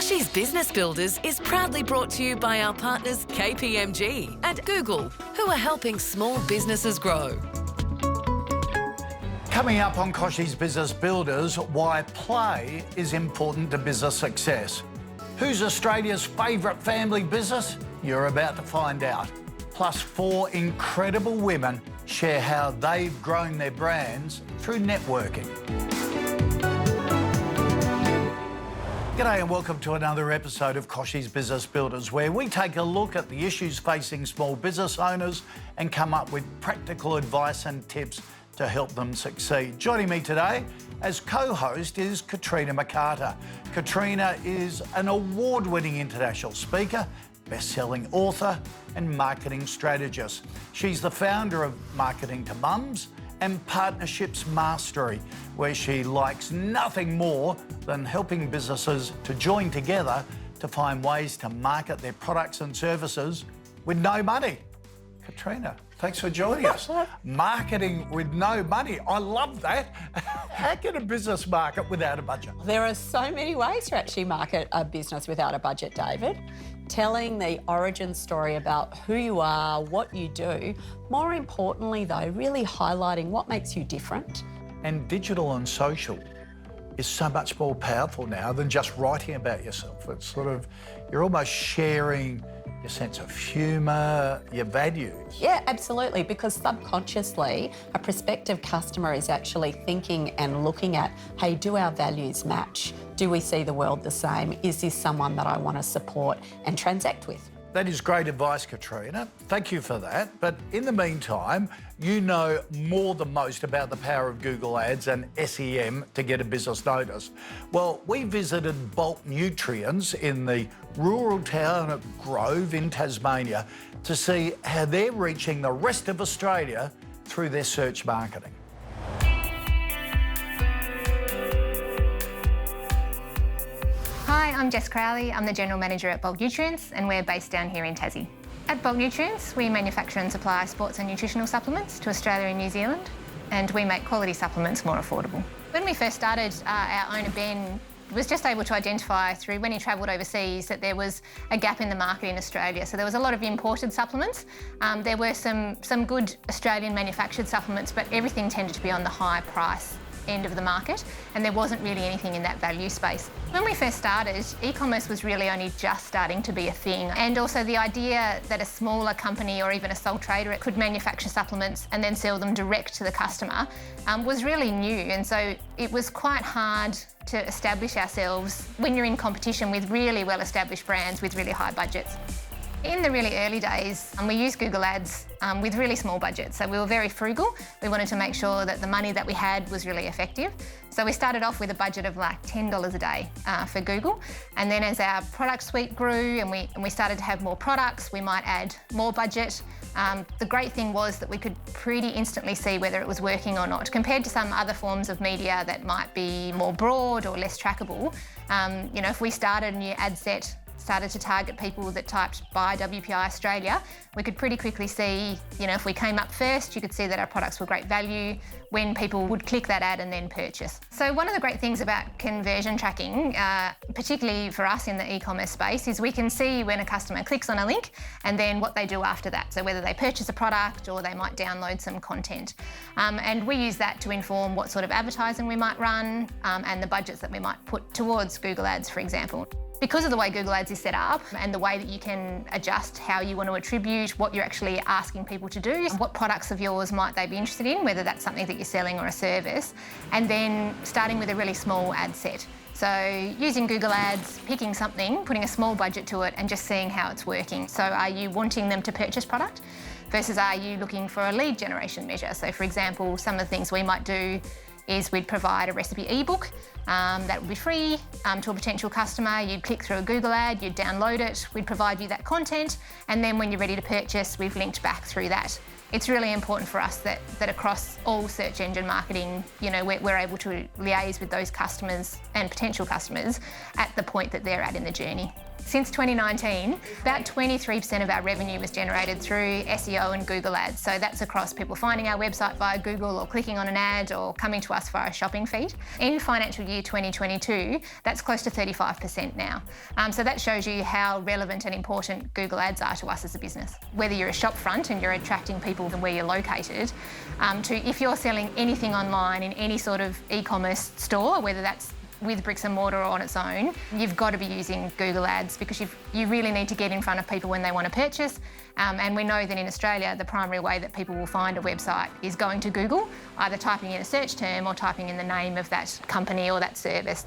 Kochie's Business Builders is proudly brought to you by our partners KPMG and Google, who are helping small businesses grow. Coming up on Kochie's Business Builders, why play is important to business success. Who's Australia's favourite family business? You're about to find out. Plus, 4 incredible women share how they've grown their brands through networking. G'day and welcome to another episode of Kochie's Business Builders, where we take a look at the issues facing small business owners and come up with practical advice and tips to help them succeed. Joining me today as co-host is Katrina McCarter. Katrina is an award-winning international speaker, best-selling author and marketing strategist. She's the founder of Marketing to Mums and Partnerships Mastery, where she likes nothing more than helping businesses to join together to find ways to market their products and services with no money. Katrina, thanks for joining us. Marketing with no money. I love that. How can a business market without a budget? There are so many ways to actually market a business without a budget, David. Telling the origin story about who you are, what you do. More importantly, though, really highlighting what makes you different. And digital and social is so much more powerful now than just writing about yourself. It's sort of, you're almost sharing your sense of humour, your values. Yeah, absolutely, because subconsciously, a prospective customer is actually thinking and looking at, hey, do our values match? Do we see the world the same? Is this someone that I want to support and transact with? That is great advice, Katrina. Thank you for that. But in the meantime, you know more than most about the power of Google Ads and SEM to get a business noticed. Well, we visited Bulk Nutrients in the rural town of Grove in Tasmania to see how they're reaching the rest of Australia through their search marketing. Hi, I'm Jess Crowley. I'm the General Manager at Bulk Nutrients and we're based down here in Tassie. At Bulk Nutrients, we manufacture and supply sports and nutritional supplements to Australia and New Zealand, and we make quality supplements more affordable. When we first started, our owner Ben was just able to identify through when he travelled overseas that there was a gap in the market in Australia. So there was a lot of imported supplements. There were some good Australian manufactured supplements, but everything tended to be on the high price end of the market, and there wasn't really anything in that value space. When we first started, e-commerce was really only just starting to be a thing, and also the idea that a smaller company or even a sole trader could manufacture supplements and then sell them direct to the customer was really new, and so it was quite hard to establish ourselves when you're in competition with really well-established brands with really high budgets. In the really early days, we used Google Ads with really small budgets. So we were very frugal. We wanted to make sure that the money that we had was really effective. So we started off with a budget of like $10 a day for Google. And then as our product suite grew and we started to have more products, we might add more budget. The great thing was that we could pretty instantly see whether it was working or not. Compared to some other forms of media that might be more broad or less trackable, if we started a new ad set, started to target people that typed buy WPI Australia, we could pretty quickly see, if we came up first, you could see that our products were great value when people would click that ad and then purchase. So one of the great things about conversion tracking, particularly for us in the e-commerce space, is we can see when a customer clicks on a link and then what they do after that. So whether they purchase a product or they might download some content. And we use that to inform what sort of advertising we might run and the budgets that we might put towards Google Ads, for example. Because of the way Google Ads is set up and the way that you can adjust how you want to attribute what you're actually asking people to do, what products of yours might they be interested in, whether that's something that you're selling or a service, and then starting with a really small ad set. So using Google Ads, picking something, putting a small budget to it and just seeing how it's working. So are you wanting them to purchase product versus are you looking for a lead generation measure? So for example, some of the things we might do is we'd provide a recipe ebook that would be free to a potential customer. You'd click through a Google ad, you'd download it, we'd provide you that content, and then when you're ready to purchase, we've linked back through that. It's really important for us that across all search engine marketing, we're able to liaise with those customers and potential customers at the point that they're at in the journey. Since 2019, about 23% of our revenue was generated through SEO and Google Ads. So that's across people finding our website via Google or clicking on an ad or coming to us via a shopping feed. In financial year 2022, that's close to 35% now. So that shows you how relevant and important Google Ads are to us as a business. Whether you're a shop front and you're attracting people from where you're located, to if you're selling anything online in any sort of e-commerce store, whether that's with bricks and mortar or on its own, you've got to be using Google Ads because you really need to get in front of people when they want to purchase. And we know that in Australia, the primary way that people will find a website is going to Google, either typing in a search term or typing in the name of that company or that service.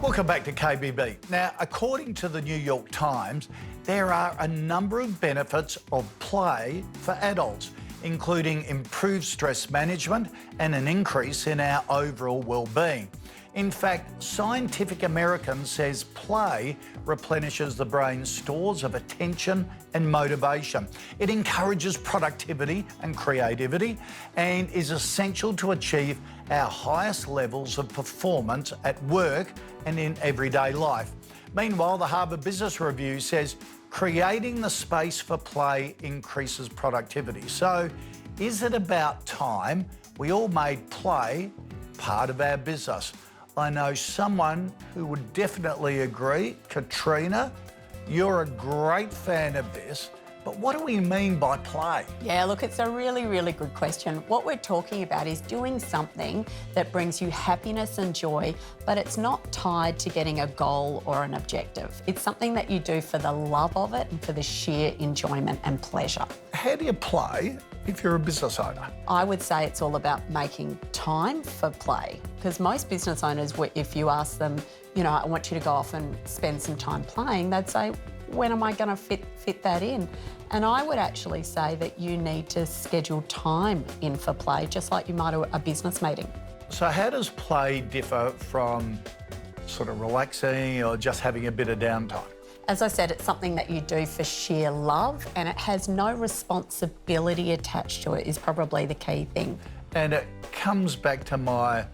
Welcome back to KBB. Now, according to the New York Times, there are a number of benefits of play for adults, including improved stress management and an increase in our overall well-being. In fact, Scientific American says play replenishes the brain's stores of attention and motivation. It encourages productivity and creativity and is essential to achieve our highest levels of performance at work and in everyday life. Meanwhile, the Harvard Business Review says creating the space for play increases productivity. So, is it about time we all made play part of our business? I know someone who would definitely agree. Katrina, you're a great fan of this, but what do we mean by play? Yeah, look, it's a really, really good question. What we're talking about is doing something that brings you happiness and joy, but it's not tied to getting a goal or an objective. It's something that you do for the love of it and for the sheer enjoyment and pleasure. How do you play if you're a business owner? I would say it's all about making time for play, because most business owners, if you ask them, you know, I want you to go off and spend some time playing, they'd say, when am I going to fit that in? And I would actually say that you need to schedule time in for play, just like you might a business meeting. So how does play differ from sort of relaxing or just having a bit of downtime? As I said, it's something that you do for sheer love, and it has no responsibility attached to it, is probably the key thing. And it comes back to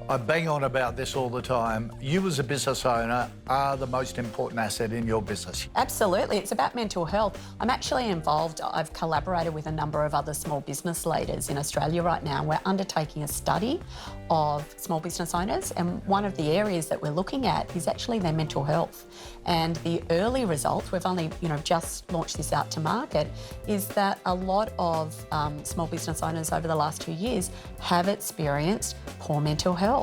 I bang on about this all the time. You as a business owner are the most important asset in your business. Absolutely, it's about mental health. I'm actually involved, I've collaborated with a number of other small business leaders in Australia right now. We're undertaking a study of small business owners, and one of the areas that we're looking at is actually their mental health. And the early results, we've only just launched this out to market, is that a lot of small business owners over the last 2 years have experienced poor mental health.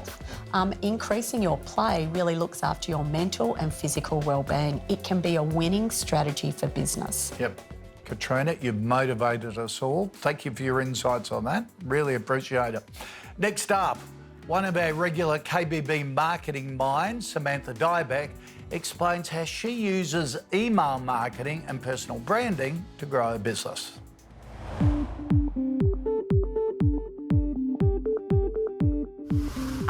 Increasing your play really looks after your mental and physical well-being. It can be a winning strategy for business. Yep. Katrina, you've motivated us all. Thank you for your insights on that. Really appreciate it. Next up, one of our regular KBB marketing minds, Samantha Diebeck, explains how she uses email marketing and personal branding to grow a business.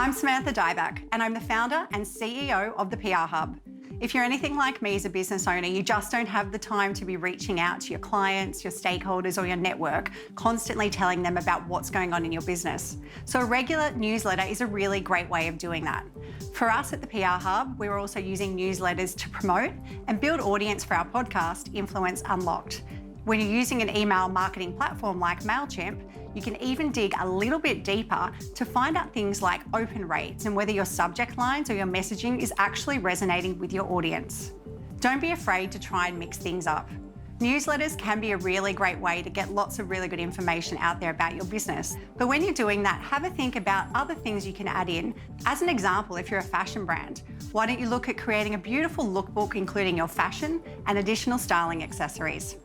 I'm Samantha Diebeck, and I'm the founder and CEO of the PR Hub. If you're anything like me as a business owner, you just don't have the time to be reaching out to your clients, your stakeholders, or your network, constantly telling them about what's going on in your business. So a regular newsletter is a really great way of doing that. For us at the PR Hub, we're also using newsletters to promote and build audience for our podcast, Influence Unlocked. When you're using an email marketing platform like MailChimp, you can even dig a little bit deeper to find out things like open rates and whether your subject lines or your messaging is actually resonating with your audience. Don't be afraid to try and mix things up. Newsletters can be a really great way to get lots of really good information out there about your business. But when you're doing that, have a think about other things you can add in. As an example, if you're a fashion brand, why don't you look at creating a beautiful lookbook including your fashion and additional styling accessories?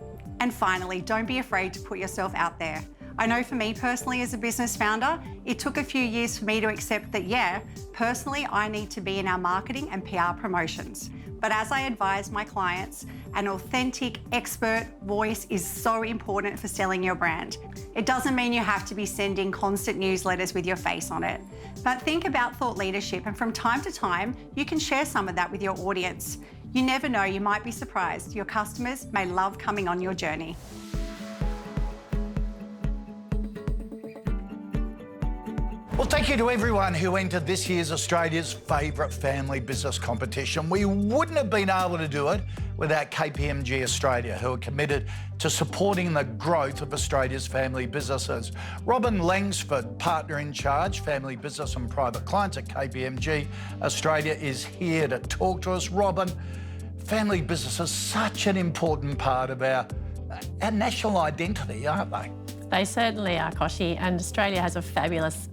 And finally, don't be afraid to put yourself out there. I know for me personally as a business founder, it took a few years for me to accept that, personally, I need to be in our marketing and PR promotions. But as I advise my clients, an authentic, expert voice is so important for selling your brand. It doesn't mean you have to be sending constant newsletters with your face on it. But think about thought leadership, and from time to time, you can share some of that with your audience. You never know, you might be surprised. Your customers may love coming on your journey. Well, thank you to everyone who entered this year's Australia's favourite family business competition. We wouldn't have been able to do it without KPMG Australia, who are committed to supporting the growth of Australia's family businesses. Robin Langsford, partner in charge, family business and private clients at KPMG Australia, is here to talk to us. Robin, family business is such an important part of our national identity, aren't they? They certainly are, Kochie, and Australia has a fabulous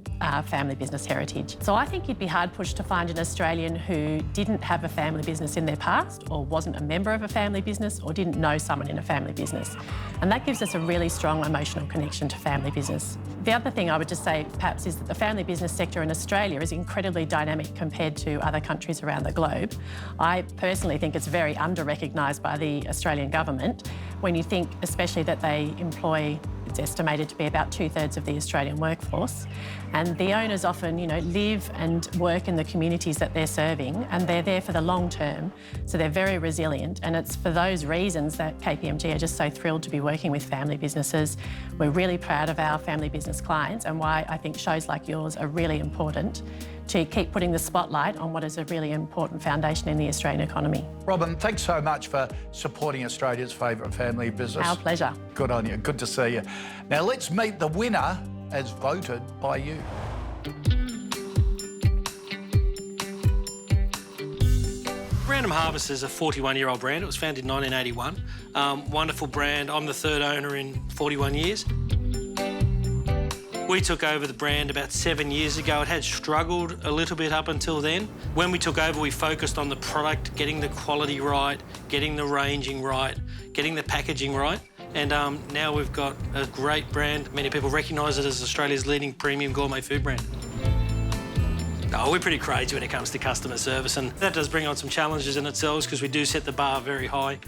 family business heritage. So I think you'd be hard pushed to find an Australian who didn't have a family business in their past, or wasn't a member of a family business, or didn't know someone in a family business. And that gives us a really strong emotional connection to family business. The other thing I would just say, perhaps, is that the family business sector in Australia is incredibly dynamic compared to other countries around the globe. I personally think it's very under-recognised by the Australian government when you think, especially, that they employ, it's estimated to be about 2/3 of the Australian workforce. And the owners often, live and work in the communities that they're serving, and they're there for the long term. So they're very resilient. And it's for those reasons that KPMG are just so thrilled to be working with family businesses. We're really proud of our family business clients, and why I think shows like yours are really important to keep putting the spotlight on what is a really important foundation in the Australian economy. Robin, thanks so much for supporting Australia's favourite family business. Our pleasure. Good on you. Good to see you. Now let's meet the winner as voted by you. Random Harvest is a 41-year-old brand. It was founded in 1981. Wonderful brand. I'm the third owner in 41 years. We took over the brand about 7 years ago. It had struggled a little bit up until then. When we took over, we focused on the product, getting the quality right, getting the ranging right, getting the packaging right. And now we've got a great brand. Many people recognise it as Australia's leading premium gourmet food brand. Oh, we're pretty crazy when it comes to customer service, and that does bring on some challenges in itself because we do set the bar very high.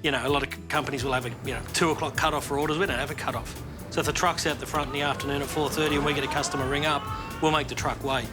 A lot of companies will have a 2 o'clock cut-off for orders. We don't have a cut-off. So if the truck's out the front in the afternoon at 4:30 and we get a customer ring up, we'll make the truck wait.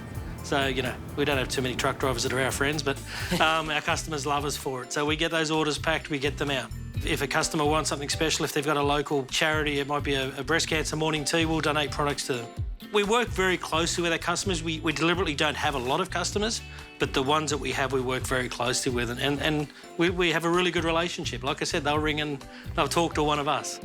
So, we don't have too many truck drivers that are our friends, but our customers love us for it. So we get those orders packed, we get them out. If a customer wants something special, if they've got a local charity, it might be a breast cancer morning tea, we'll donate products to them. We work very closely with our customers. We deliberately don't have a lot of customers, but the ones that we have, we work very closely with, and we have a really good relationship. Like I said, they'll ring and they'll talk to one of us.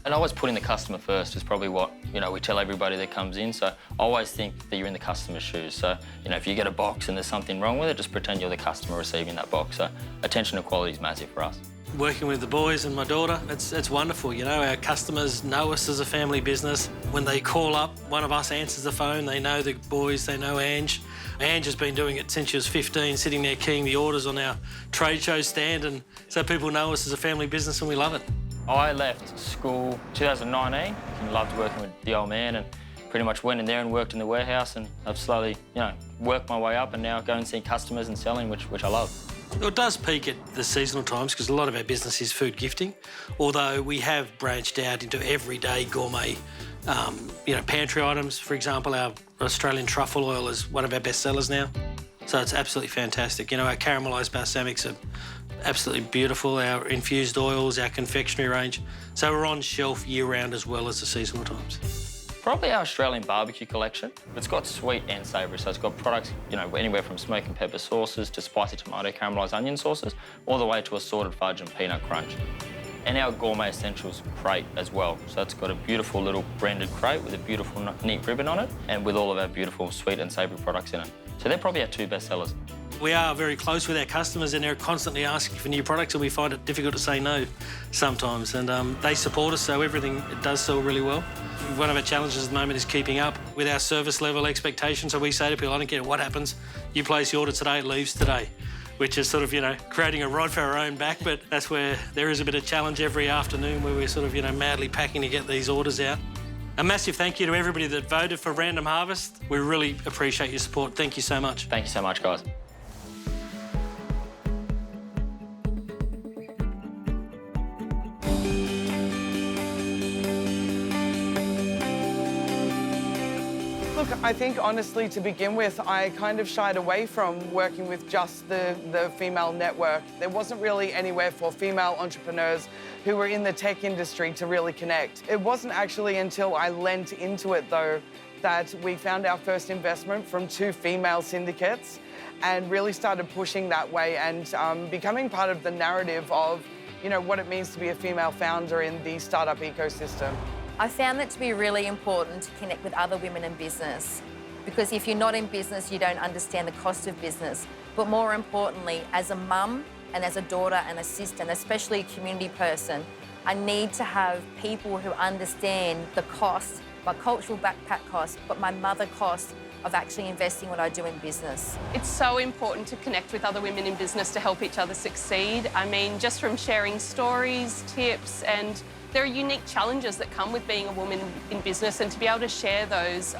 And always putting the customer first is probably what, we tell everybody that comes in. So I always think that you're in the customer's shoes. So, if you get a box and there's something wrong with it, just pretend you're the customer receiving that box. So attention to quality is massive for us. Working with the boys and my daughter, it's wonderful. Our customers know us as a family business. When they call up, one of us answers the phone. They know the boys, they know Ange. Ange has been doing it since she was 15, sitting there keying the orders on our trade show stand, and so people know us as a family business and we love it. I left school 2019 and loved working with the old man, and pretty much went in there and worked in the warehouse, and I've slowly, worked my way up and now go and see customers and selling, which I love. It does peak at the seasonal times because a lot of our business is food gifting, although we have branched out into everyday gourmet, pantry items. For example, our Australian truffle oil is one of our best sellers now, so it's absolutely fantastic. Our caramelised balsamics are absolutely beautiful, our infused oils, our confectionery range. So we're on shelf year-round as well as the seasonal times. Probably our Australian barbecue collection. It's got sweet and savoury, so it's got products, anywhere from smoke and pepper sauces to spicy tomato caramelised onion sauces, all the way to assorted fudge and peanut crunch. And our gourmet essentials crate as well. So it's got a beautiful little branded crate with a beautiful neat ribbon on it, and with all of our beautiful sweet and savoury products in it. So they're probably our 2 best sellers. We are very close with our customers, and they're constantly asking for new products, and we find it difficult to say no sometimes. And they support us, so everything does sell really well. One of our challenges at the moment is keeping up with our service level expectations. So we say to people, I don't care what happens, you place your order today, it leaves today, which is sort of, creating a rod for our own back. But that's where there is a bit of challenge every afternoon where we're sort of, madly packing to get these orders out. A massive thank you to everybody that voted for Random Harvest. We really appreciate your support. Thank you so much. Thank you so much, guys. Look, I think honestly, to begin with, I kind of shied away from working with just the female network. There wasn't really anywhere for female entrepreneurs who were in the tech industry to really connect. It wasn't actually until I lent into it, though, that we found our first investment from 2 female syndicates and really started pushing that way and becoming part of the narrative of, you know, what it means to be a female founder in the startup ecosystem. I found that to be really important to connect with other women in business, because if you're not in business, you don't understand the cost of business. But more importantly, as a mum and as a daughter and a sister, and especially a community person, I need to have people who understand the cost, my cultural backpack cost, but my mother cost of actually investing what I do in business. It's so important to connect with other women in business to help each other succeed. I mean, just from sharing stories, tips, and there are unique challenges that come with being a woman in business, and to be able to share those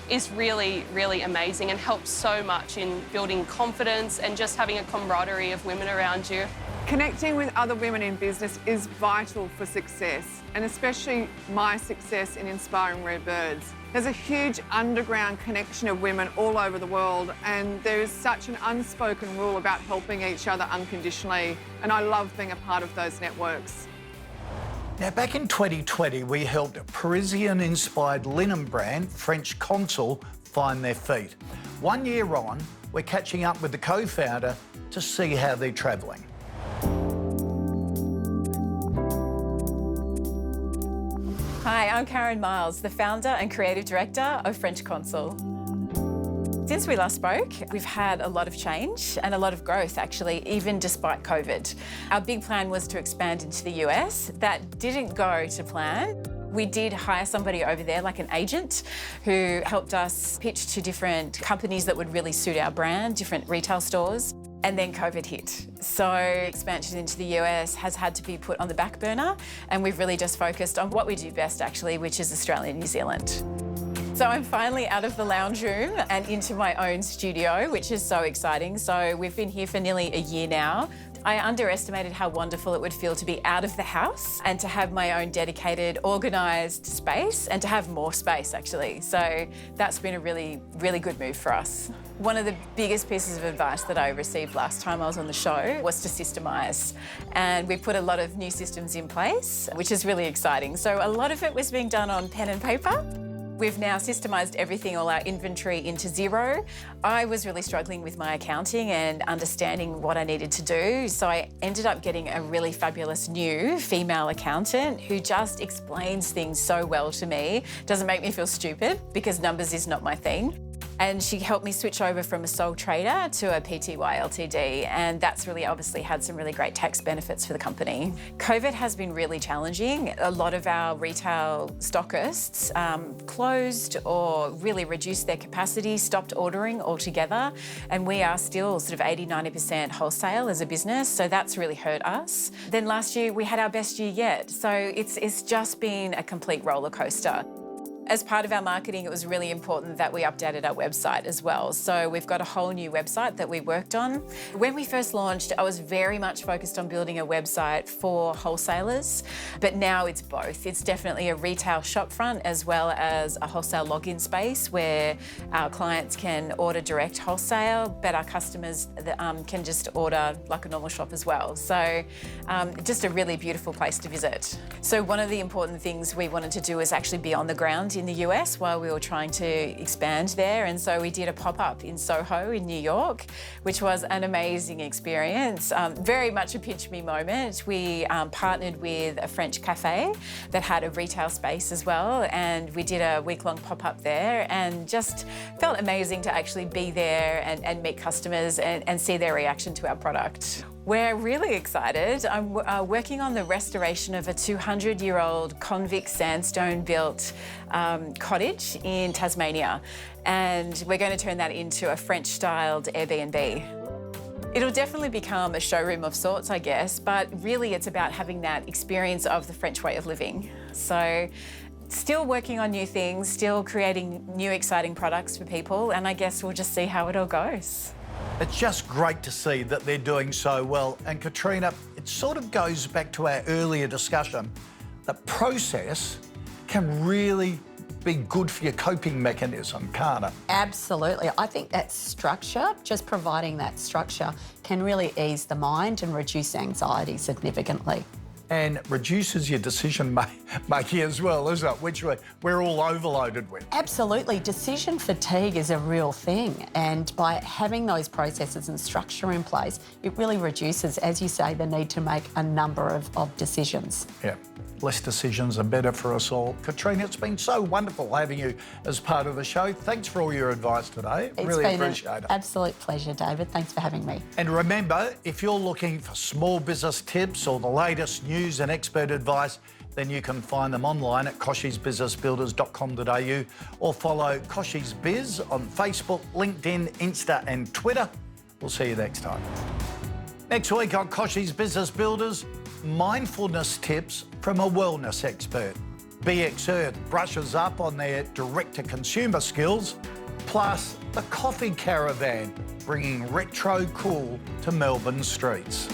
is really, really amazing and helps so much in building confidence and just having a camaraderie of women around you. Connecting with other women in business is vital for success, and especially my success in inspiring red birds. There's a huge underground connection of women all over the world, and there is such an unspoken rule about helping each other unconditionally, and I love being a part of those networks. Now, back in 2020, we helped Parisian-inspired linen brand French Consul find their feet. 1 year on, we're catching up with the co-founder to see how they're travelling. Hi, I'm Karen Miles, the founder and creative director of French Consul. Since we last spoke, we've had a lot of change and a lot of growth, actually, even despite COVID. Our big plan was to expand into the US. That didn't go to plan. We did hire somebody over there, like an agent, who helped us pitch to different companies that would really suit our brand, different retail stores. And then COVID hit. So expansion into the US has had to be put on the back burner, and we've really just focused on what we do best, actually, which is Australia and New Zealand. So I'm finally out of the lounge room and into my own studio, which is so exciting. So we've been here for nearly a year now. I underestimated how wonderful it would feel to be out of the house and to have my own dedicated, organised space, and to have more space, actually. So that's been a really, really good move for us. One of the biggest pieces of advice that I received last time I was on the show was to systemise. And we put a lot of new systems in place, which is really exciting. So a lot of it was being done on pen and paper. We've now systemised everything, all our inventory, into Xero. I was really struggling with my accounting and understanding what I needed to do, so I ended up getting a really fabulous new female accountant who just explains things so well to me. Doesn't make me feel stupid, because numbers is not my thing. And she helped me switch over from a sole trader to a PTY Ltd, and that's really obviously had some really great tax benefits for the company. COVID has been really challenging. A lot of our retail stockists closed or really reduced their capacity, stopped ordering altogether, and we are still sort of 80–90% wholesale as a business, so that's really hurt us. Then last year we had our best year yet, so it's just been a complete roller coaster. As part of our marketing, it was really important that we updated our website as well. So we've got a whole new website that we worked on. When we first launched, I was very much focused on building a website for wholesalers, but now it's both. It's definitely a retail shopfront as well as a wholesale login space where our clients can order direct wholesale, but our customers can just order like a normal shop as well. So just a really beautiful place to visit. So one of the important things we wanted to do is actually be on the ground in the US while we were trying to expand there, and so we did a pop-up in Soho in New York, which was an amazing experience. Very much a pinch me moment. We partnered with a French cafe that had a retail space as well, and we did a week-long pop-up there, and just felt amazing to actually be there and meet customers and see their reaction to our product. We're really excited. I'm working on the restoration of a 200-year-old convict sandstone-built cottage in Tasmania, and we're going to turn that into a French-styled Airbnb. It'll definitely become a showroom of sorts, I guess, but really it's about having that experience of the French way of living. So still working on new things, still creating new exciting products for people, and I guess we'll just see how it all goes. It's just great to see that they're doing so well. And Katrina, it sort of goes back to our earlier discussion that process can really be good for your coping mechanism, can't it? Absolutely. I think that structure, just providing that structure, can really ease the mind and reduce anxiety significantly. and reduces your decision making as well, isn't it? Which we're all overloaded with. Absolutely. Decision fatigue is a real thing, and by having those processes and structure in place, it really reduces, as you say, the need to make a number of decisions. Yeah. Less decisions are better for us all. Katrina, it's been so wonderful having you as part of the show. Thanks for all your advice today. Really appreciate it. Absolute pleasure, David. Thanks for having me. And remember, if you're looking for small business tips or the latest news and expert advice, then you can find them online at kochiesbusinessbuilders.com.au or follow Kochie's Biz on Facebook, LinkedIn, Insta and Twitter. We'll see you next time. Next week on Kochie's Business Builders, mindfulness tips from a wellness expert. BX Earth brushes up on their direct-to-consumer skills, plus the coffee caravan bringing retro cool to Melbourne streets.